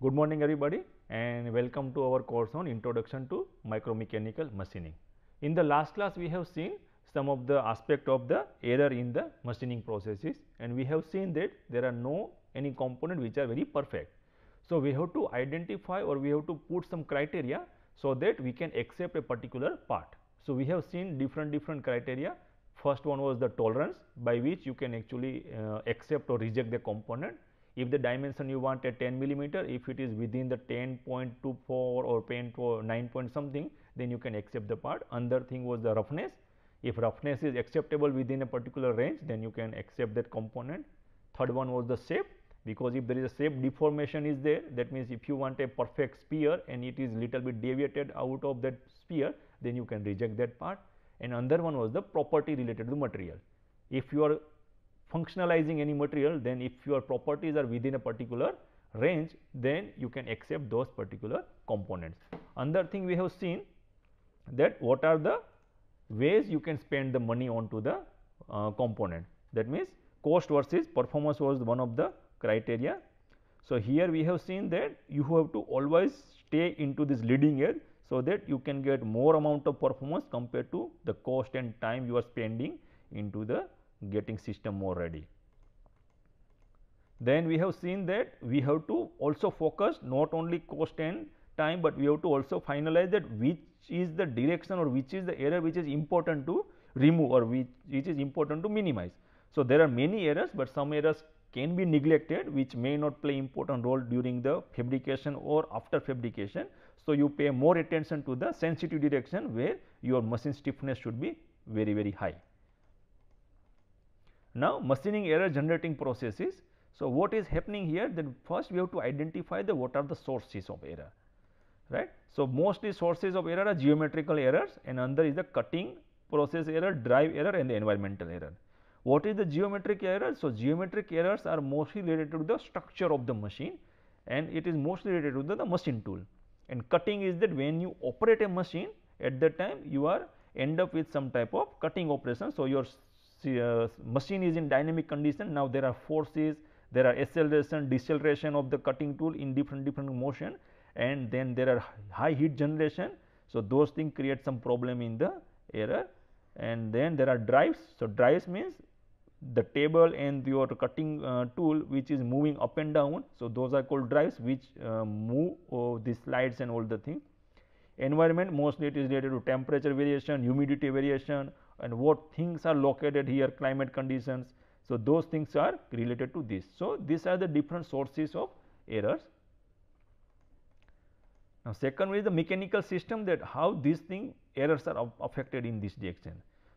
Good morning everybody and welcome to our course on Introduction to Micromechanical Machining. In the last class we have seen some of the aspect of the error in the machining processes, and we have seen that there are no any component which are very perfect. So, we have to identify or we have to put some criteria so that we can accept a particular part. So, we have seen different criteria. First one was the tolerance by which you can actually accept or reject the component. If the dimension you want at 10 millimeter, if it is within the 10.24 or 9 point something, then you can accept the part. Another thing was the roughness. If roughness is acceptable within a particular range, then you can accept that component. Third one was the shape, because if there is a shape deformation is there, that means if you want a perfect sphere and it is little bit deviated out of that sphere, then you can reject that part. And another one was the property related to the material. If you are functionalizing any material, then if your properties are within a particular range, then you can accept those particular components. Another thing we have seen that what are the ways you can spend the money onto the component. That means, cost versus performance was one of the criteria. So, here we have seen that you have to always stay into this leading edge, so that you can get more amount of performance compared to the cost and time you are spending into the getting system more ready. Then we have seen that we have to also focus not only cost and time, but we have to also finalize that which is the direction or which is the error which is important to remove or which is important to minimize. So, there are many errors, but some errors can be neglected which may not play important role during the fabrication or after fabrication. So, you pay more attention to the sensitive direction where your machine stiffness should be very high. Now, machining error generating processes. So, what is happening here, then first we have to identify the what are the sources of error, right. So, mostly sources of error are geometrical errors, and another is the cutting process error, drive error and the environmental error. What is the geometric error? So, geometric errors are mostly related to the structure of the machine, and it is mostly related to the machine tool. And cutting is that when you operate a machine, at that time you are end up with some type of cutting operation. So, your machine is in dynamic condition. Now, there are forces, there are acceleration, deceleration of the cutting tool in different motion, and then there are high heat generation. So, those things create some problem in the error. And then there are drives. So, drives means the table and your cutting tool which is moving up and down. So, those are called drives which move the slides and all the things. Environment, mostly it is related to temperature variation, humidity variation, and what things are located here, climate conditions. So, those things are related to this. So, these are the different sources of errors. Now, second is the mechanical system, that how these thing errors are affected in this direction.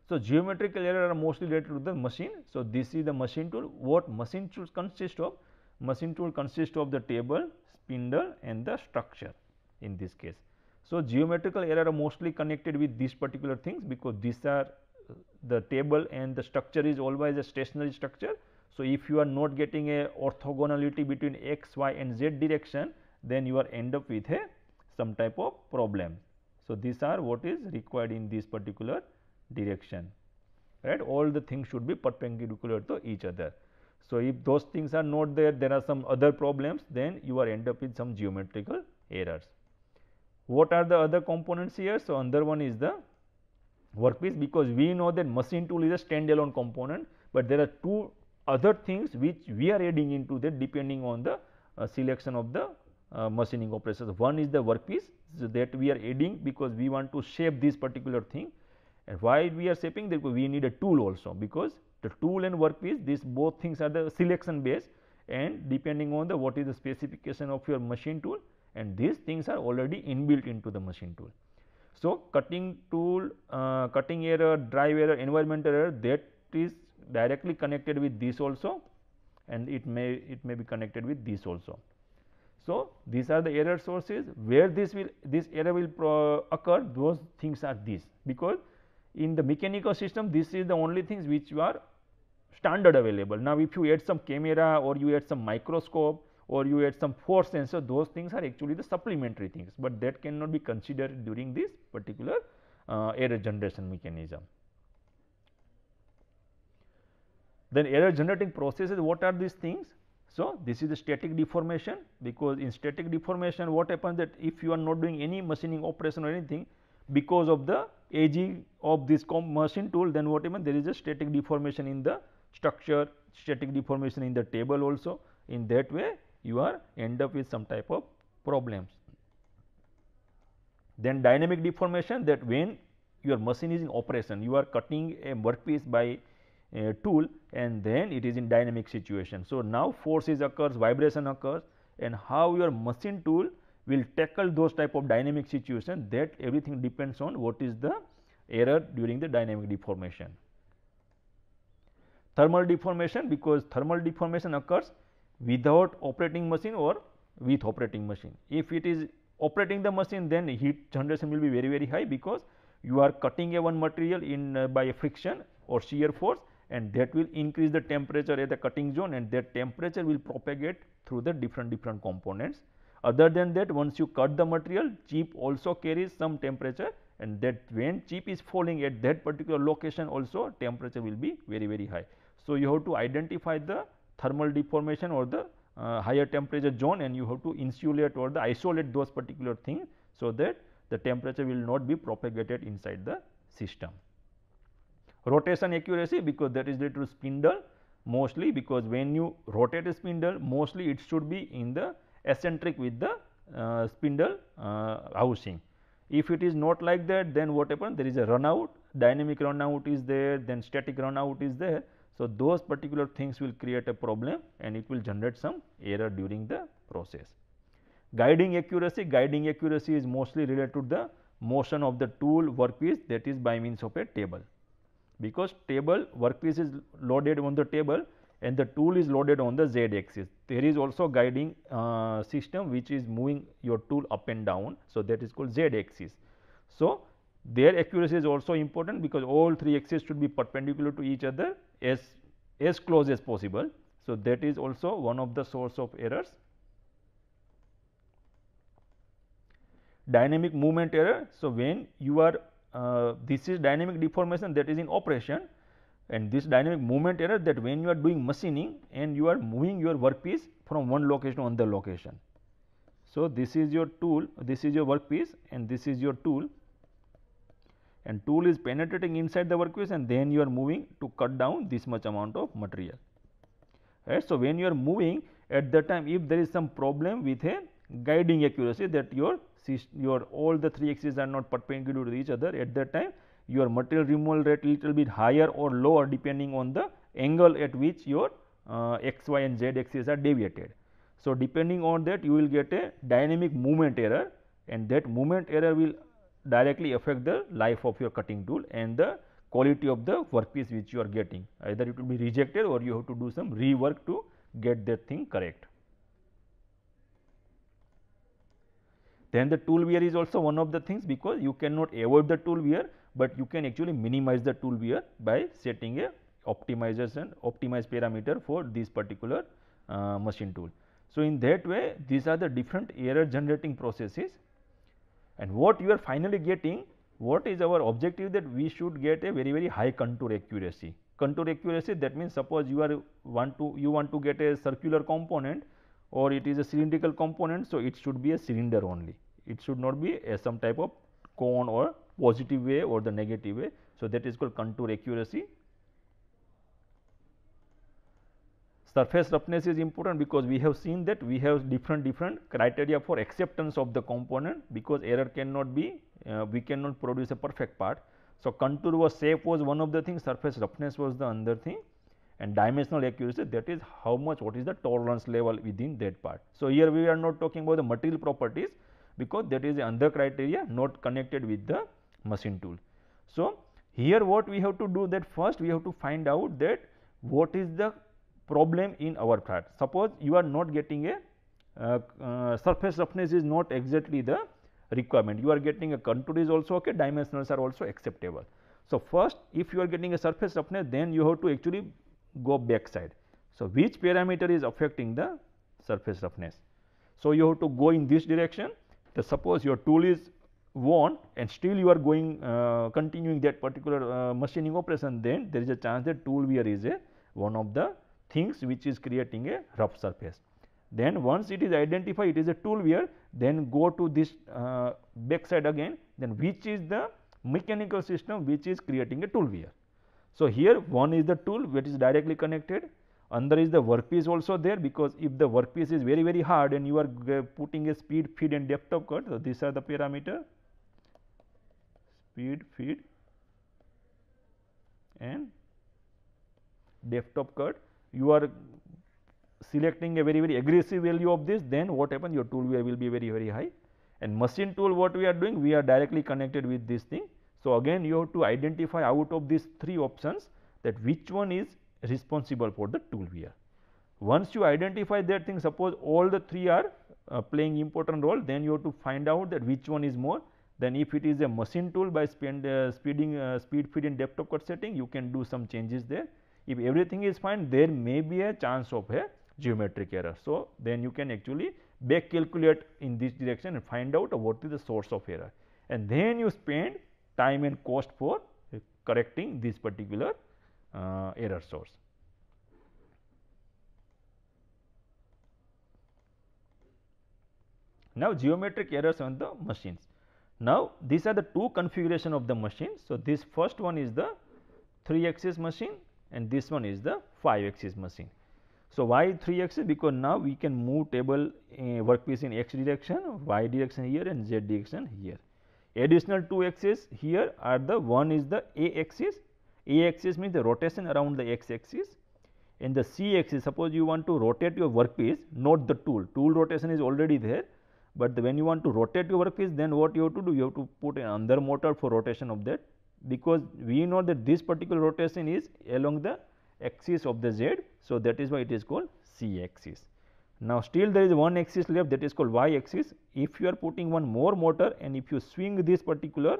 So, geometrical error are mostly related to the machine. So, this is the machine tool. What machine tools consist of? Machine tool consists of the table, spindle and the structure in this case. So, geometrical error are mostly connected with these particular things, because these are the table and the structure is always a stationary structure. So, if you are not getting a orthogonality between x, y and z direction, then you are end up with a some type of problem. So, these are what is required in this particular direction, right. All the things should be perpendicular to each other. So, if those things are not there, there are some other problems, then you are end up with some geometrical errors. What are the other components here? So, another one is the workpiece, because we know that machine tool is a standalone component, but there are two other things which we are adding into that depending on the selection of the machining operations. One is the workpiece, so that we are adding because we want to shape this particular thing. And why we are shaping that? We need a tool also, because the tool and workpiece, these both things are the selection based, and depending on the what is the specification of your machine tool, and these things are already inbuilt into the machine tool. So, cutting tool, cutting error, drive error, environmental error, that is directly connected with this also, and it may be connected with this also. So, these are the error sources where this error will occur. Those things are these, because in the mechanical system this is the only things which are standard available. Now, if you add some camera or you add some microscope or you add some force sensor, those things are actually the supplementary things, but that cannot be considered during this particular error generation mechanism. Then error generating processes, what are these things? So, this is the static deformation, because in static deformation what happens that if you are not doing any machining operation or anything, because of the aging of this machine tool, then what happens, there is a static deformation in the structure, static deformation in the table also. In that way you are end up with some type of problems. Then dynamic deformation, that when your machine is in operation, you are cutting a workpiece by a tool and then it is in dynamic situation. So, now forces occurs, vibration occurs, and how your machine tool will tackle those type of dynamic situation, that everything depends on what is the error during the dynamic deformation. Thermal deformation, because thermal deformation occurs without operating machine or with operating machine. If it is operating the machine, then heat generation will be very high, because you are cutting a one material in by a friction or shear force, and that will increase the temperature at the cutting zone, and that temperature will propagate through the different components. Other than that, once you cut the material, chip also carries some temperature, and that when chip is falling at that particular location also temperature will be very high. So, you have to identify the thermal deformation or the higher temperature zone, and you have to insulate or the isolate those particular things, so that the temperature will not be propagated inside the system. Rotation accuracy, because that is related to spindle mostly, because when you rotate a spindle, mostly it should be in the eccentric with the spindle housing. If it is not like that, then what happens, there is a run out, dynamic run out is there, then static run out is there. So, those particular things will create a problem and it will generate some error during the process. Guiding accuracy is mostly related to the motion of the tool workpiece, that is by means of a table, because table workpiece is loaded on the table and the tool is loaded on the z axis. There is also guiding system which is moving your tool up and down. So, that is called z axis. So, their accuracy is also important, because all three axes should be perpendicular to each other as close as possible. So, that is also one of the source of errors. Dynamic movement error. So, when you are this is dynamic deformation that is in operation, and this dynamic movement error, that when you are doing machining and you are moving your workpiece from one location to another location. So, this is your tool, this is your workpiece, and this is your tool, and tool is penetrating inside the workpiece, and then you are moving to cut down this much amount of material, right. So, when you are moving, at that time if there is some problem with a guiding accuracy, that your all the three axes are not perpendicular to each other, at that time your material removal rate little bit higher or lower, depending on the angle at which your x, y and z axes are deviated. So, depending on that you will get a dynamic movement error, and that movement error will directly affect the life of your cutting tool and the quality of the workpiece which you are getting. Either it will be rejected or you have to do some rework to get that thing correct. Then the tool wear is also one of the things, because you cannot avoid the tool wear, but you can actually minimize the tool wear by setting a optimized parameter for this particular machine tool. So, in that way these are the different error generating processes, and what you are finally getting, what is our objective, that we should get a very high contour accuracy. Contour accuracy, that means suppose you want to get a circular component or it is a cylindrical component. So, it should be a cylinder only, it should not be some type of cone or positive way or the negative way. So, that is called contour accuracy. Surface roughness is important, because we have seen that we have different criteria for acceptance of the component, because error cannot be we cannot produce a perfect part. So, contour shape was one of the things, surface roughness was the other thing, and dimensional accuracy, that is how much, what is the tolerance level within that part. So, here we are not talking about the material properties, because that is another criteria not connected with the machine tool. So, here what we have to do, that first we have to find out that what is the problem in our part. Suppose you are not getting a surface roughness is not exactly the requirement, you are getting a contour is also okay, dimensionals are also acceptable. So, first if you are getting a surface roughness, then you have to actually go back side. So, which parameter is affecting the surface roughness? So, you have to go in this direction. So, suppose your tool is worn and still you are going continuing that particular machining operation, then there is a chance that tool wear is one of the things which is creating a rough surface. Then once it is identified, it is a tool wear, then go to this back side again, then which is the mechanical system which is creating a tool wear. So, here one is the tool which is directly connected, another is the workpiece also there, because if the workpiece is very hard and you are putting a speed, feed and depth of cut. So, these are the parameter, speed, feed and depth of cut. You are selecting a very aggressive value of this, then what happens, your tool wear will be very high. And machine tool, what we are doing, we are directly connected with this thing. So, again you have to identify out of these three options that which one is responsible for the tool wear. Once you identify that thing, suppose all the three are playing important role, then you have to find out that which one is more. Then if it is a machine tool, by speed, feed and depth of cut setting, you can do some changes there. If everything is fine, there may be a chance of a geometric error. So, then you can actually back calculate in this direction and find out what is the source of error, and then you spend time and cost for correcting this particular error source. Now, geometric errors on the machines. Now, these are the two configuration of the machine. So, this first one is the 3 axis machine and this one is the 5 axis machine. So, why 3 axis? Because now we can move table workpiece in x direction, y direction here and z direction here. Additional 2 axis here are the, one is the a axis. A axis means the rotation around the x axis, and the c axis, suppose you want to rotate your workpiece, not the tool rotation is already there, but when you want to rotate your workpiece, then what you have to do, you have to put another motor for rotation of that, because we know that this particular rotation is along the axis of the z. So, that is why it is called c axis. Now, still there is one axis left, that is called y axis. If you are putting one more motor and if you swing this particular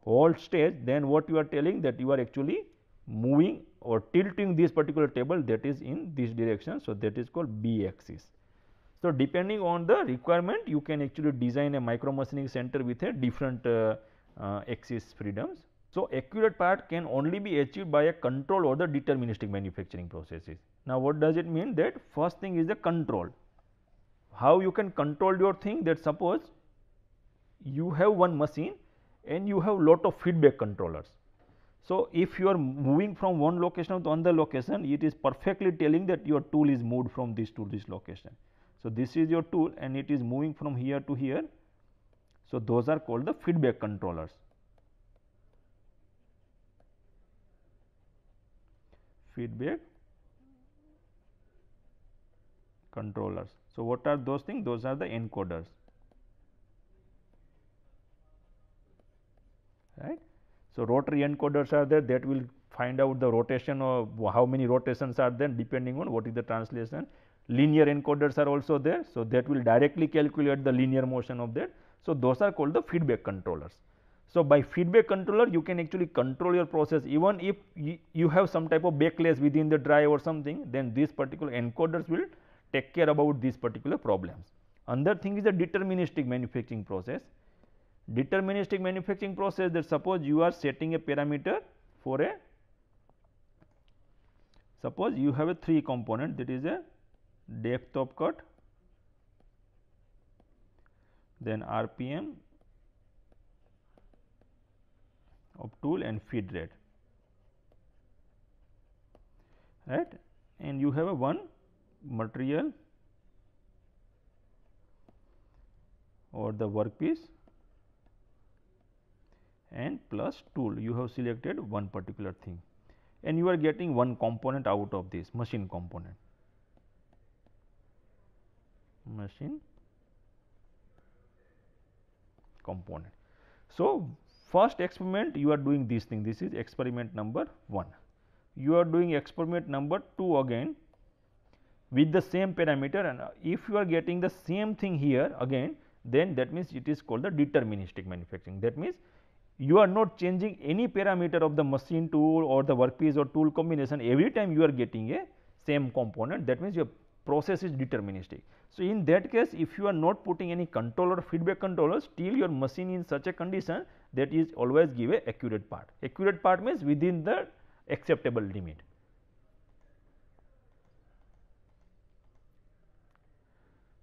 whole stage, then what you are telling, that you are actually moving or tilting this particular table, that is in this direction. So, that is called b axis. So, depending on the requirement, you can actually design a micro machining center with a different axis freedoms. So, accurate part can only be achieved by a control or the deterministic manufacturing processes. Now, what does it mean? That first thing is the control. How you can control your thing? That suppose you have one machine and you have lot of feedback controllers. So, if you are moving from one location to another location, it is perfectly telling that your tool is moved from this to this location. So, this is your tool and it is moving from here to here. So, those are called the feedback controllers. Feedback controllers. So, what are those things? Those are the encoders, right. So, rotary encoders are there, that will find out the rotation or how many rotations are there depending on what is the translation. Linear encoders are also there. So, that will directly calculate the linear motion of that. So, those are called the feedback controllers. So, by feedback controller, you can actually control your process, even if you have some type of backlash within the drive or something, then these particular encoders will take care about these particular problems. Another thing is the deterministic manufacturing process. Deterministic manufacturing process, that suppose you are setting a parameter for a, suppose you have a 3 component, that is a depth of cut, then RPM of tool and feed rate, right, and you have a one material or the workpiece and plus tool, you have selected one particular thing and you are getting one component out of this machine component, machine component. So, first experiment you are doing this thing, this is experiment number 1. You are doing experiment number 2 again with the same parameter, and if you are getting the same thing here again, then that means it is called the deterministic manufacturing. That means you are not changing any parameter of the machine tool or the workpiece or tool combination, every time you are getting a same component, that means your process is deterministic. So, in that case, if you are not putting any controller, feedback controller, still your machine in such a condition that is always give a accurate part. Accurate part means within the acceptable limit.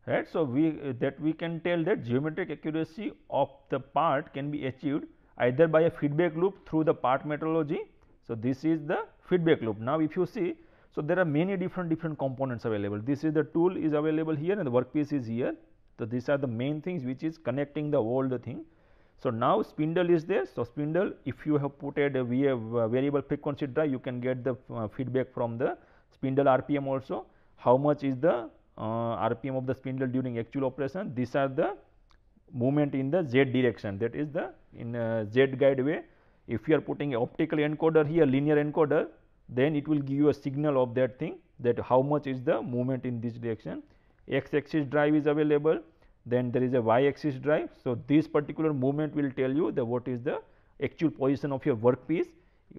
right. So, we can tell that geometric accuracy of the part can be achieved either by a feedback loop through the part metrology. So, this is the feedback loop. Now, if you see, so there are many different components available. This is the tool is available here and the workpiece is here. So, these are the main things which is connecting the whole the thing. So, now spindle is there. So, spindle, if you have put a variable frequency drive, you can get the feedback from the spindle RPM also. How much is the RPM of the spindle during actual operation? These are the movement in the Z direction, that is the in Z guide way. If you are putting a optical encoder here, linear encoder, then it will give you a signal of that thing, that how much is the movement in this direction. X axis drive is available, then there is a y axis drive. So, this particular movement will tell you the what is the actual position of your workpiece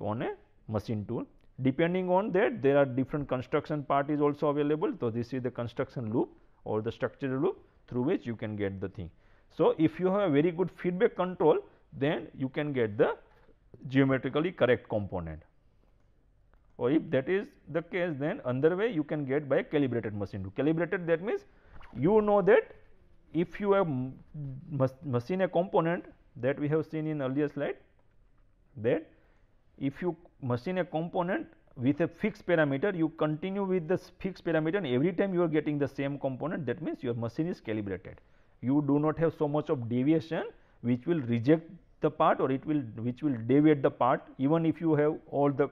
on a machine tool. Depending on that, there are different construction part is also available. So, this is the construction loop or the structural loop through which you can get the thing. So, if you have a very good feedback control, then you can get the geometrically correct component, or if that is the case, then another way you can get by calibrated machine tool. Calibrated, that means you know that if you have machine a component, that we have seen in earlier slide, that if you machine a component with a fixed parameter, you continue with the fixed parameter and every time you are getting the same component, that means your machine is calibrated. You do not have so much of deviation which will reject the part, or which will deviate the part even if you have all the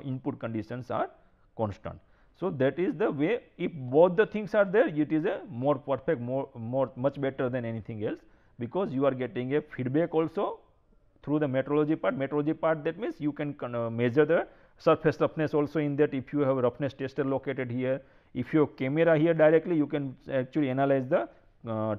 input conditions are constant. So, that is the way, if both the things are there, it is a more perfect, much better than anything else, because you are getting a feedback also through the metrology part. Metrology part, that means you can measure the surface roughness also in that. If you have a roughness tester located here, if you have camera here directly, you can actually analyze the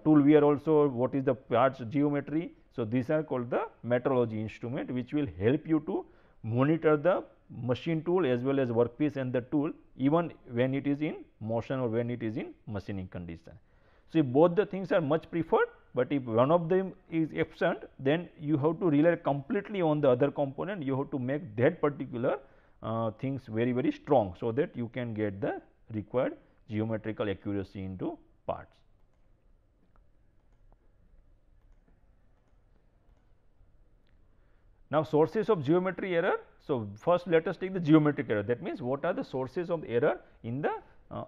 tool wear also, what is the parts geometry. So, these are called the metrology instrument, which will help you to monitor the machine tool as well as workpiece and the tool, even when it is in motion or when it is in machining condition. So, if both the things are much preferred, but if one of them is absent, then you have to rely completely on the other component. You have to make that particular things very strong, so that you can get the required geometrical accuracy into parts. Now, sources of geometry error. So, first let us take the geometric error, that means what are the sources of error in the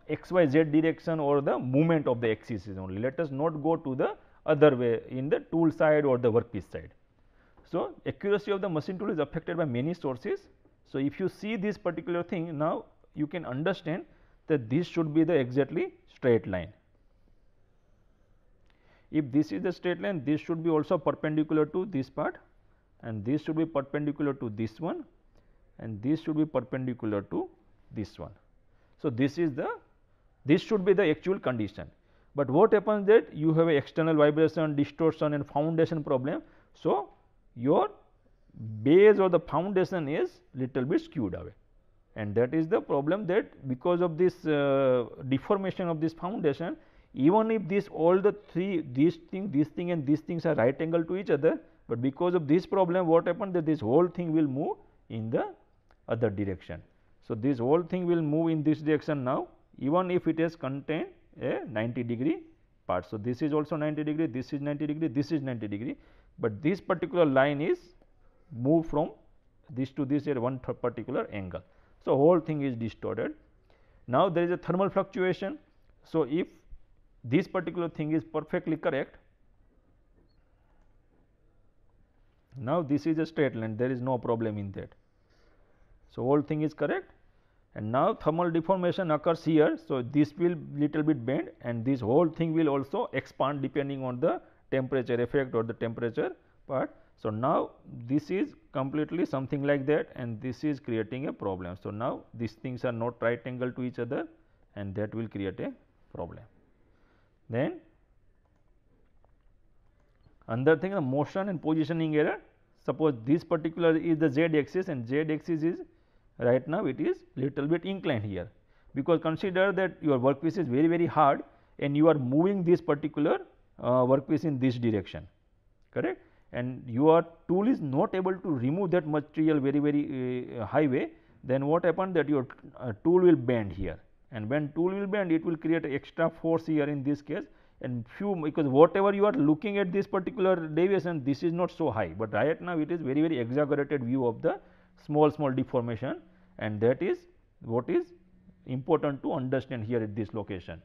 XYZ direction or the movement of the axis only. Let us not go to the other way in the tool side or the workpiece side. So, accuracy of the machine tool is affected by many sources. So, if you see this particular thing, now you can understand that this should be the exactly straight line. If this is the straight line, this should be also perpendicular to this part, and this should be perpendicular to this one, and this should be perpendicular to this one. So, this should be the actual condition, but what happens that you have a external vibration, distortion and foundation problem. So, your base or the foundation is little bit skewed away, and that is the problem, that because of this deformation of this foundation, even if this all the three, this thing and these things are right angle to each other, but because of this problem, what happened, that this whole thing will move in the other direction. So, this whole thing will move in this direction now, even if it has contained a 90-degree part. So, this is also 90 degree, this is 90 degree, this is 90 degree, but this particular line is moved from this to this at one particular angle. So, whole thing is distorted. Now, there is a thermal fluctuation. So, if this particular thing is perfectly correct, now this is a straight line, there is no problem in that. So, whole thing is correct, and now thermal deformation occurs here. So, this will little bit bend, and this whole thing will also expand depending on the temperature effect or the temperature part. So, now this is completely something like that, and this is creating a problem. So, now these things are not right angle to each other, and that will create a problem. Then another thing, the motion and positioning error. Suppose this particular is the Z axis, and Z axis is right now it is little bit inclined here, because consider that your workpiece is very hard and you are moving this particular workpiece in this direction, correct, and your tool is not able to remove that material very high way. Then what happened, that your tool will bend here, and when tool will bend, it will create extra force here in this case, and few, because whatever you are looking at this particular deviation, this is not so high, but right now it is very very exaggerated view of the small deformation, and that is what is important to understand here at this location.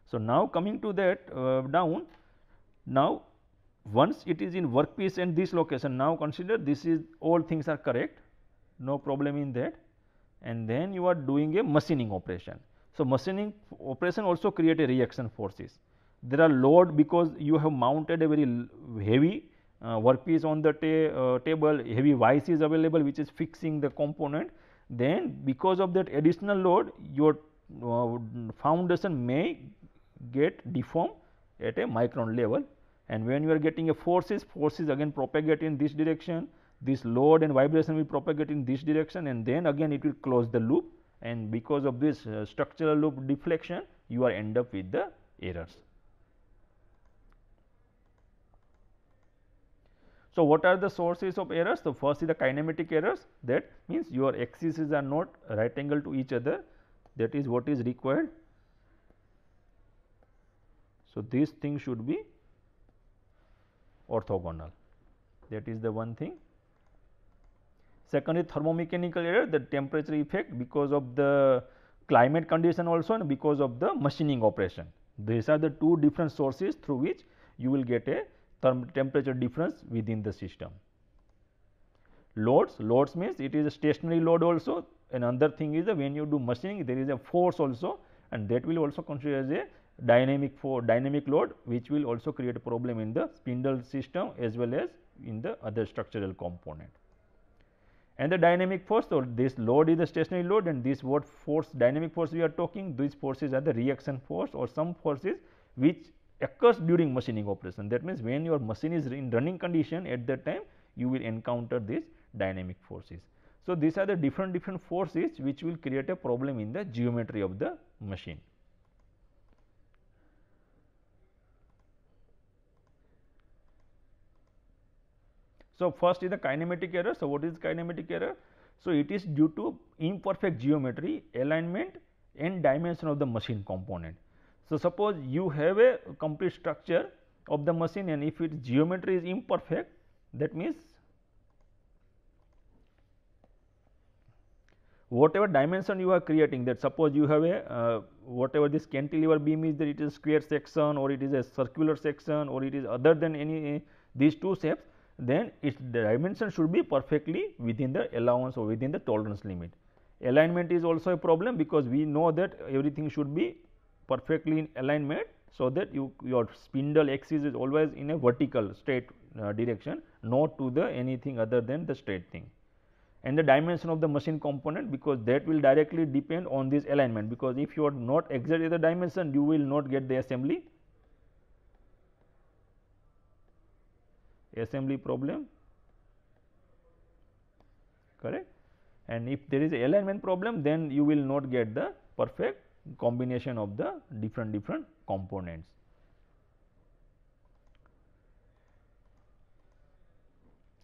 So, now coming to that down, now once it is in workpiece and this location, now consider this is all things are correct, no problem in that, and then you are doing a machining operation. So, machining operation also create a reaction forces. There are load because you have mounted a very heavy workpiece on the table, heavy vice is available which is fixing the component. Then because of that additional load, your foundation may get deformed at a micron level, and when you are getting a forces again propagate in this direction, this load and vibration will propagate in this direction, and then again it will close the loop, and because of this structural loop deflection, you are end up with the errors. So, what are the sources of errors? So, first is the kinematic errors, that means your axes are not right angle to each other, that is what is required. So, this thing should be orthogonal, that is the one thing. Second is thermomechanical error, the temperature effect because of the climate condition also and because of the machining operation. These are the two different sources through which you will get a temperature difference within the system. Loads means it is a stationary load also. Another thing is that when you do machining, there is a force also, and that will also consider as a dynamic load, which will also create a problem in the spindle system as well as in the other structural component. And the dynamic force, so this load is the stationary load, and this what force, dynamic force we are talking, these forces are the reaction force or some forces which occurs during machining operation. That means, when your machine is in running condition, at that time you will encounter these dynamic forces. So, these are the different forces which will create a problem in the geometry of the machine. So, first is the kinematic error. So, what is kinematic error? So, it is due to imperfect geometry, alignment and dimension of the machine component. So, suppose you have a complete structure of the machine, and if its geometry is imperfect, that means whatever dimension you are creating, that suppose you have a whatever this cantilever beam is, that it is square section or it is a circular section or it is other than any these two shapes, then its dimension should be perfectly within the allowance or within the tolerance limit. Alignment is also a problem, because we know that everything should be perfectly in alignment, so that your spindle axis is always in a vertical straight direction, not to the anything other than the straight thing. And the dimension of the machine component, because that will directly depend on this alignment, because if you are not exactly the dimension, you will not get the assembly problem, correct. And if there is a alignment problem, then you will not get the perfect combination of the different components.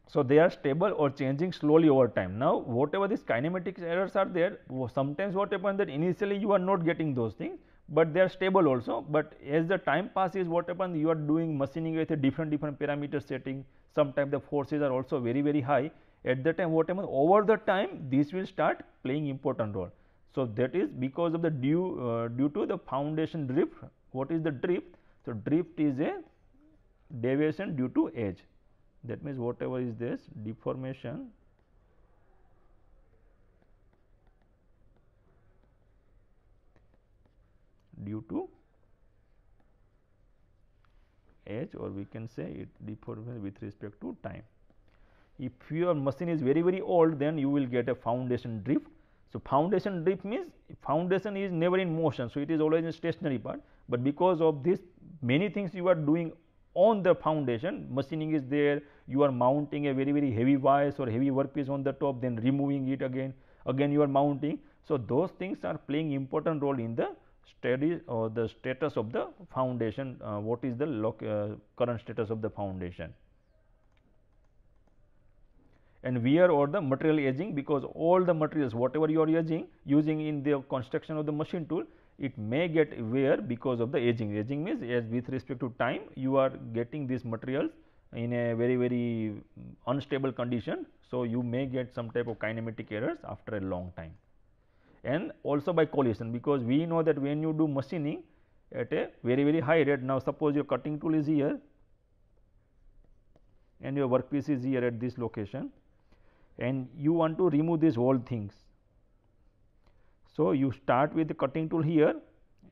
So, they are stable or changing slowly over time. Now, whatever these kinematic errors are there, sometimes what happens that initially you are not getting those things, but they are stable also, but as the time passes, what happens, you are doing machining with a different parameter setting, sometimes the forces are also very high. At that time, what happens, over the time this will start playing important role. So, that is because of the due to the foundation drift. What is the drift? So, drift is a deviation due to age. That means, whatever is this deformation due to age, or we can say it deformation with respect to time. If your machine is very old, then you will get a foundation drift. So, foundation drift means foundation is never in motion. So, it is always a stationary part, but because of this many things you are doing on the foundation, machining is there, you are mounting a very heavy vise or heavy workpiece on the top, then removing it again you are mounting. So, those things are playing important role in the study or the status of the foundation, what is the current status of the foundation. And wear or the material aging, because all the materials whatever you are using in the construction of the machine tool, it may get wear because of the aging. Aging means as with respect to time you are getting these materials in a very unstable condition. So, you may get some type of kinematic errors after a long time, and also by collision, because we know that when you do machining at a very high rate. Now, suppose your cutting tool is here and your workpiece is here at this location, and you want to remove these whole things. So, you start with the cutting tool here,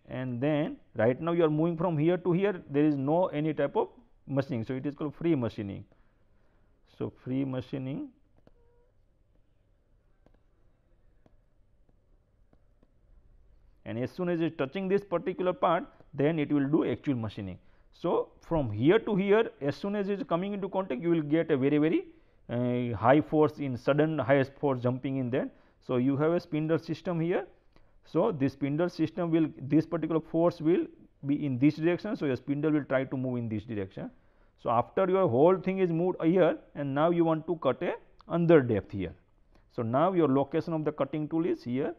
and then right now you are moving from here to here, there is no any type of machining. So, it is called free machining. So, free machining and as soon as it is touching this particular part, then it will do actual machining. So, from here to here, as soon as it is coming into contact, you will get a very high force in sudden highest force jumping in there. So, you have a spindle system here. So, this spindle system will, this particular force will be in this direction. So, your spindle will try to move in this direction. So, after your whole thing is moved here, and now you want to cut a under depth here. So, now your location of the cutting tool is here.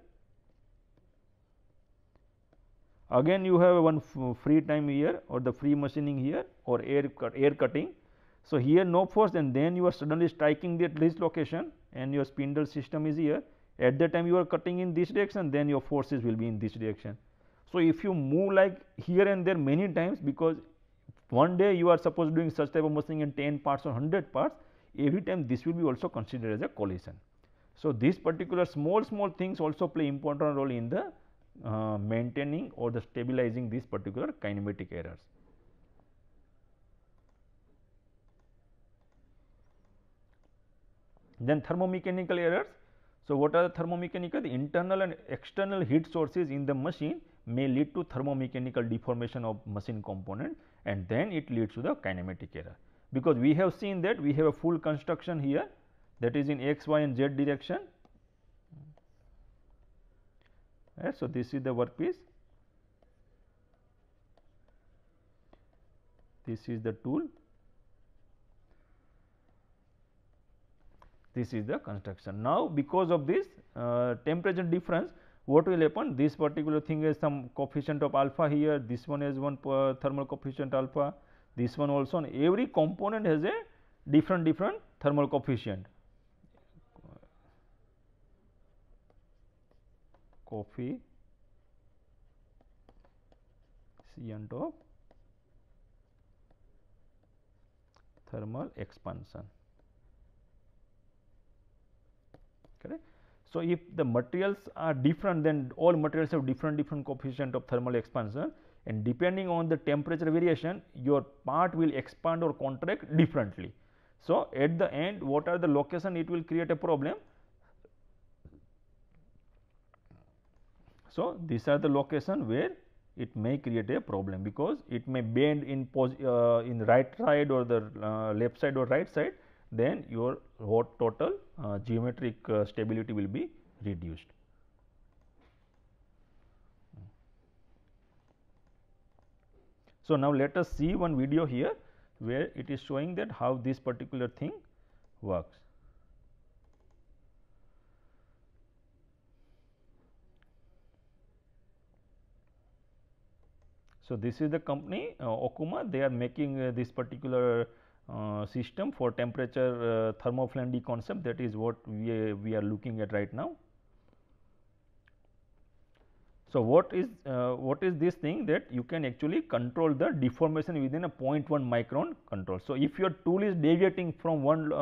Again you have one free time here, or the free machining here, or air cutting. So, here no force, and then you are suddenly striking this location, and your spindle system is here. At that time you are cutting in this direction, then your forces will be in this direction. So, if you move like here and there many times, because one day you are supposed doing such type of machining in 10 parts or 100 parts, every time this will be also considered as a collision. So, these particular small things also play important role in the maintaining or the stabilizing these particular kinematic errors. Then thermomechanical errors. So, what are the thermomechanical? The internal and external heat sources in the machine may lead to thermomechanical deformation of machine component, and then it leads to the kinematic error, because we have seen that we have a full construction here, that is in x, y and z direction. Right. So, this is the workpiece, this is the tool, this is the construction. Now, because of this temperature difference, what will happen? This particular thing has some coefficient of alpha here, this one has one thermal coefficient alpha, this one also, and every component has a different thermal coefficient. Coefficient of thermal expansion. Correct. So, if the materials are different, then all materials have different coefficient of thermal expansion, and depending on the temperature variation, your part will expand or contract differently. So, at the end, what are the location, it will create a problem. So, these are the location where it may create a problem, because it may bend in right side or the left side or right side, then your total geometric stability will be reduced. So, now let us see one video here where it is showing that how this particular thing works. So, this is the company Okuma, they are making this particular system for temperature thermofluency concept, that is what we are looking at right now. So, what is this thing, that you can actually control the deformation within a 0.1 micron control. So, if your tool is deviating from one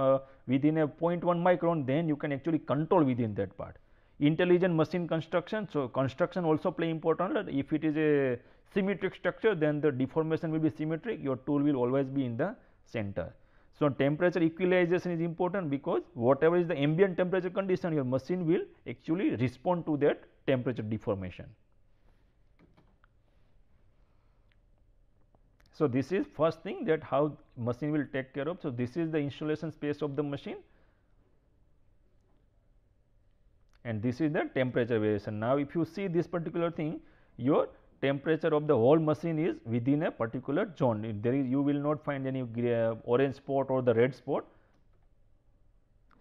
within a 0.1 micron, then you can actually control within that part. Intelligent machine construction. So, construction also play important. If it is a symmetric structure, then the deformation will be symmetric, your tool will always be in the center. So, temperature equalization is important, because whatever is the ambient temperature condition, your machine will actually respond to that temperature deformation. So, this is first thing, that how machine will take care of. So, this is the installation space of the machine, and this is the temperature variation. Now, if you see this particular thing, your temperature of the whole machine is within a particular zone. There is, you will not find any orange spot or the red spot.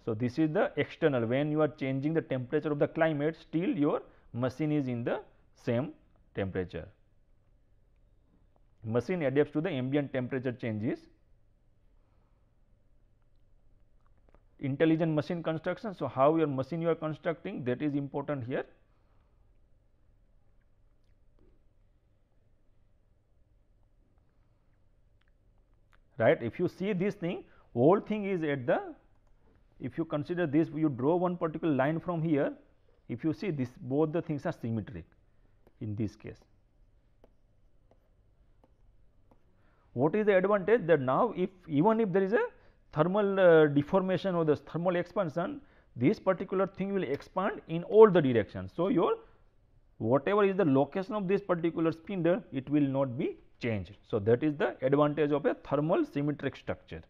So, this is the external. When you are changing the temperature of the climate, still your machine is in the same temperature. Machine adapts to the ambient temperature changes. Intelligent machine construction. So, how your machine you are constructing, that is important here. Right, if you see this thing, whole thing is at the, if you consider this, you draw one particular line from here, if you see this, both the things are symmetric in this case. What is the advantage? That now if even if there is a thermal deformation or the thermal expansion, this particular thing will expand in all the directions. So, your whatever is the location of this particular spindle, it will not be changed. So, that is the advantage of a thermal symmetric structure.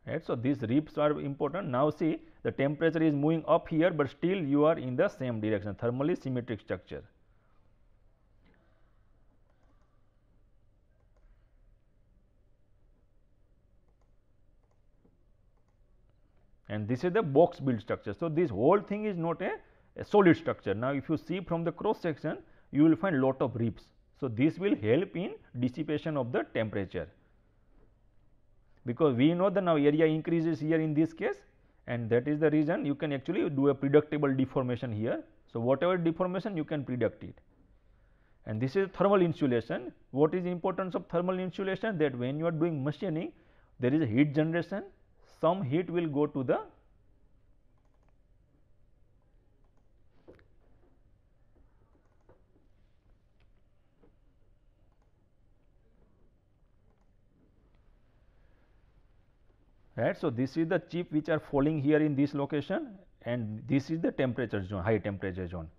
Right. So, these ribs are important. Now, see the temperature is moving up here, but still you are in the same direction, thermally symmetric structure. And this is the box built structure. So, this whole thing is not a solid structure. Now, if you see from the cross section, you will find lot of ribs. So, this will help in dissipation of the temperature, because we know that now area increases here in this case, and that is the reason you can actually do a predictable deformation here. So, whatever deformation you can predict it. And this is thermal insulation. What is the importance of thermal insulation? That when you are doing machining, there is a heat generation, some heat will go to the right. So, this is the chip which are falling here in this location, and this is the temperature zone, high temperature zone.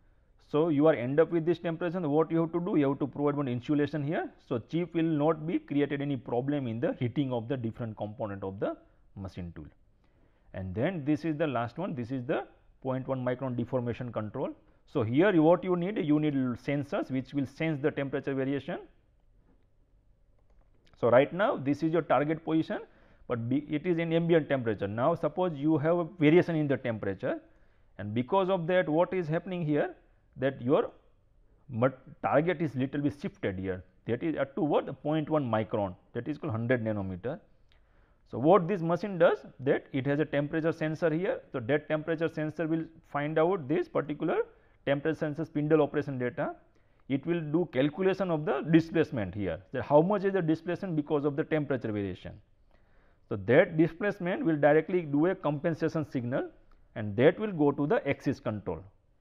So, you are end up with this temperature. What you have to do? You have to provide one insulation here. So, chip will not be created any problem in the heating of the different component of the machine tool. And then this is the last one, this is the 0.1 micron deformation control. So, here what you need sensors which will sense the temperature variation. So, right now this is your target position, but it is in ambient temperature. Now, suppose you have a variation in the temperature, and because of that what is happening here, that your target is little bit shifted here, that is at to what 0.1 micron, that is called 100 nanometer. So, what this machine does, that it has a temperature sensor here. So, that temperature sensor will find out this particular temperature sensor spindle operation data. It will do calculation of the displacement here, that how much is the displacement because of the temperature variation. So, that displacement will directly do a compensation signal, and that will go to the axis control.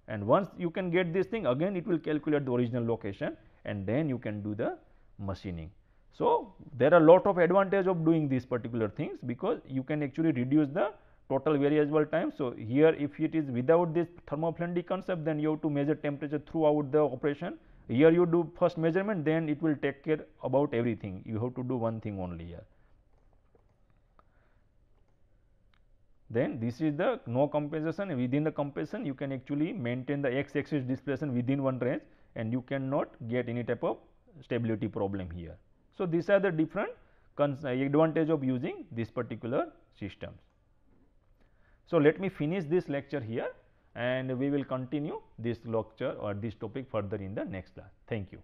And once you can get this thing, again it will calculate the original location, and then you can do the machining. So, there are lot of advantage of doing these particular things, because you can actually reduce the total variable time. So, here if it is without this thermofluidity concept, then you have to measure temperature throughout the operation. Here you do first measurement, then it will take care about everything. You have to do one thing only here. Then this is the no compensation. Within the compensation, you can actually maintain the x axis displacement within one range, and you cannot get any type of stability problem here. So, these are the different advantage of using this particular systems. So, let me finish this lecture here, and we will continue this lecture or this topic further in the next class. Thank you.